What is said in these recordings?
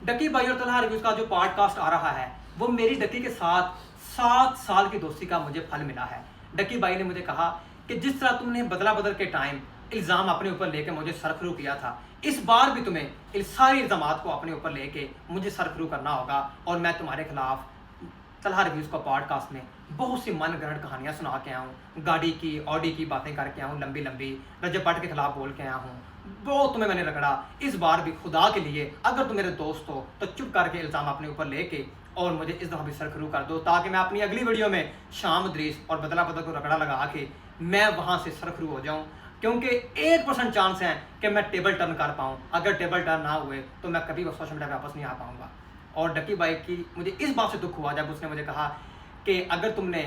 डकी भाई और तलहा रिव्यूज का जो पॉडकास्ट आ रहा है वो मेरी डकी के साथ 7 साल की दोस्ती का मुझे फल मिला है। डकी भाई ने मुझे कहा कि जिस तरह तुमने बदला बदल के टाइम इल्ज़ाम अपने ऊपर लेके मुझे सरखरू किया था, इस बार भी तुम्हें इस सारे इल्ज़ामात को अपने ऊपर लेके मुझे सरखरू करना होगा और मैं तुम्हारे खिलाफ तलहा रिव्यूज़ का पॉडकास्ट में बहुत सी मनगढ़ंत कहानियाँ सुना के आया हूँ, गाड़ी की ऑडी की बातें करके आया हूँ, लंबी लंबी रजब भट्ट के खिलाफ बोल के आया हूँ। बहुत तुम्हें मैंने रगड़ा। इस बार भी खुदा के लिए अगर तुम मेरे दोस्त हो तो चुप करके इल्ज़ाम अपने ऊपर लेके और मुझे इस दफ़ा भी सरखरू कर दो, ताकि मैं अपनी अगली वीडियो में शाम दरीस और बदला बदल को रगड़ा लगा के मैं वहाँ से सरखरू हो जाऊँ। क्योंकि 1% चांस है कि मैं टेबल टर्न कर पाऊँ। अगर टेबल टर्न ना हुए तो मैं कभी सोशल मीडिया वापस नहीं आ पाऊँगा। और डकी भाई की मुझे इस बात से दुख हुआ जब उसने मुझे कहा कि अगर तुमने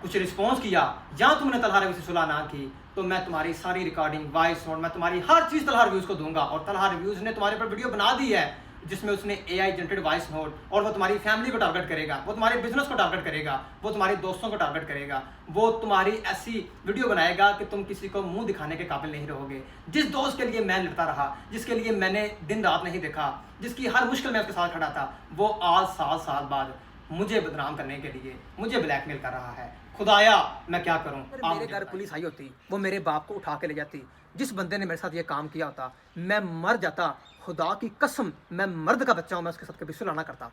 कुछ रिस्पॉन्स किया या तुमने तलहा रिव्यूज़ से सुलह ना की तो मैं तुम्हारी सारी रिकॉर्डिंग वॉइस नोट मैं तुम्हारी हर चीज़ तलहा रिव्यूज़ को दूंगा। और तलहा रिव्यूज़ ने तुम्हारे पर वीडियो बना दी है जिसमें उसने AI जनरेटेड वॉइस नोट, और वो तुम्हारी फैमिली को टारगेट करेगा, वो तुम्हारे बिजनेस को टारगेट करेगा, वो तुम्हारे दोस्तों को टारगेट करेगा, वो तुम्हारी ऐसी वीडियो बनाएगा कि तुम किसी को मुंह दिखाने के काबिल नहीं रहोगे। जिस दोस्त के लिए मैं लड़ता रहा, जिसके लिए मैंने दिन रात नहीं देखा, जिसकी हर मुश्किल में उसके साथ खड़ा था, वो आज 7 साल बाद मुझे बदनाम करने के लिए मुझे ब्लैकमेल कर रहा है। खुदाया मैं क्या करूं। मेरे घर पुलिस आई होती, वो मेरे बाप को उठा के ले जाती। जिस बंदे ने मेरे साथ ये काम किया होता मैं मर जाता। खुदा की कसम, मैं मर्द का बच्चा हूं, मैं उसके साथ कभी सुलह ना करता।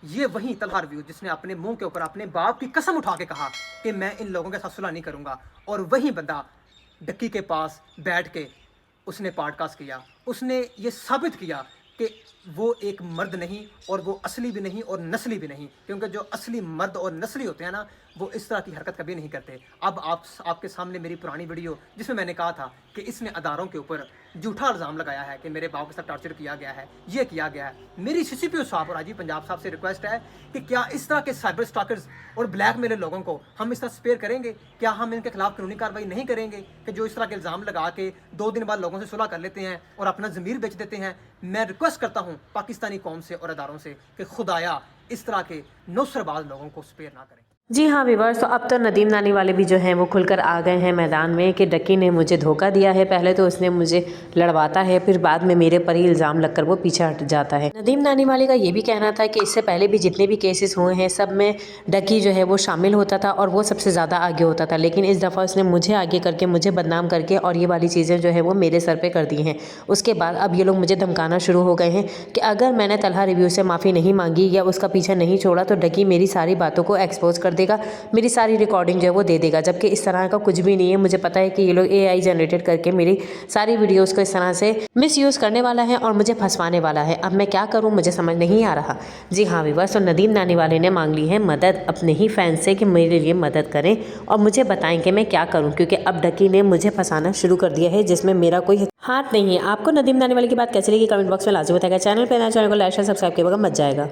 ये वही तलहा रिव्यूज़ जिसने अपने मुंह के ऊपर अपने बाप की कसम उठा के कहा कि मैं इन लोगों के साथ सुलह नहीं करूंगा, और वही बंदा डक्की के पास बैठ के उसने पॉडकास्ट किया। उसने ये साबित किया कि वो एक मर्द नहीं, और वो असली भी नहीं और नस्ली भी नहीं, क्योंकि जो असली मर्द और नस्ली होते हैं ना वो इस तरह की हरकत कभी नहीं करते। अब आपके सामने मेरी पुरानी वीडियो जिसमें मैंने कहा था कि इसने अदारों के ऊपर झूठा इल्ज़ाम लगाया है कि मेरे बाप के साथ टॉर्चर किया गया है, ये किया गया है। मेरी CCPO साहब और राजीव पंजाब साहब से रिक्वेस्ट है कि क्या इस तरह के साइबर स्टॉकर्स और ब्लैकमेलर लोगों को हम इस तरह स्पेयर करेंगे? क्या हम इनके खिलाफ कानूनी कार्रवाई नहीं करेंगे कि जो इस तरह के इल्ज़ाम लगा के 2 दिन बाद लोगों से सुलह कर लेते हैं और अपना ज़मीर बेच देते हैं? मैं रिक्वेस्ट करता हूँ पाकिस्तानी कौम से और अदारों से कि खुदाया इस तरह के नौसरबाज लोगों को स्पेयर ना करें। जी हाँ व्यूअर्स, तो अब तो नदीम नानी वाले भी जो हैं वो खुलकर आ गए हैं मैदान में कि डक्की ने मुझे धोखा दिया है। पहले तो उसने मुझे लड़वाता है, फिर बाद में मेरे पर ही इल्ज़ाम लगकर वो पीछे हट जाता है। नदीम नानी वाले का ये भी कहना था कि इससे पहले भी जितने भी केसेस हुए हैं सब में डक्की जो है वो शामिल होता था और वो सबसे ज़्यादा आगे होता था, लेकिन इस दफ़ा उसने मुझे आगे करके मुझे बदनाम करके और ये वाली चीज़ें जो है वो मेरे सर पर कर दी हैं। उसके बाद अब ये लोग मुझे धमकाना शुरू हो गए हैं कि अगर मैंने तलहा रिव्यू से माफ़ी नहीं मांगी या उसका पीछा नहीं छोड़ा तो डक्की मेरी सारी बातों को एक्सपोज कर देगा, मेरी सारी रिकॉर्डिंग जो है वो दे देगा। जबकि इस तरह का कुछ भी नहीं है। मुझे पता है कि ये लोग AI जनरेटेड करके मेरी सारी वीडियोस को इस तरह से मिसयूज़ करने वाला है और मुझे फंसवाने वाला है। अब मैं क्या करूं, मुझे समझ नहीं आ रहा। जी हाँ व्यूअर्स, तो नदीम नानी वाले ने मांग ली है मदद अपने ही फैन से कि मेरे लिए मदद करें और मुझे बताएं कि मैं क्या करूँ, क्योंकि अब डक्की ने मुझे फंसाना शुरू कर दिया है जिसमें मेरा कोई हाथ नहीं है। आपको नदीम नानी वाले की बात कैसी लगी कमेंट बॉक्स में लाजमी बताएगा। चैनल पर नया, चैनल को लाइक और सब्सक्राइब के बगैर मत जाएगा।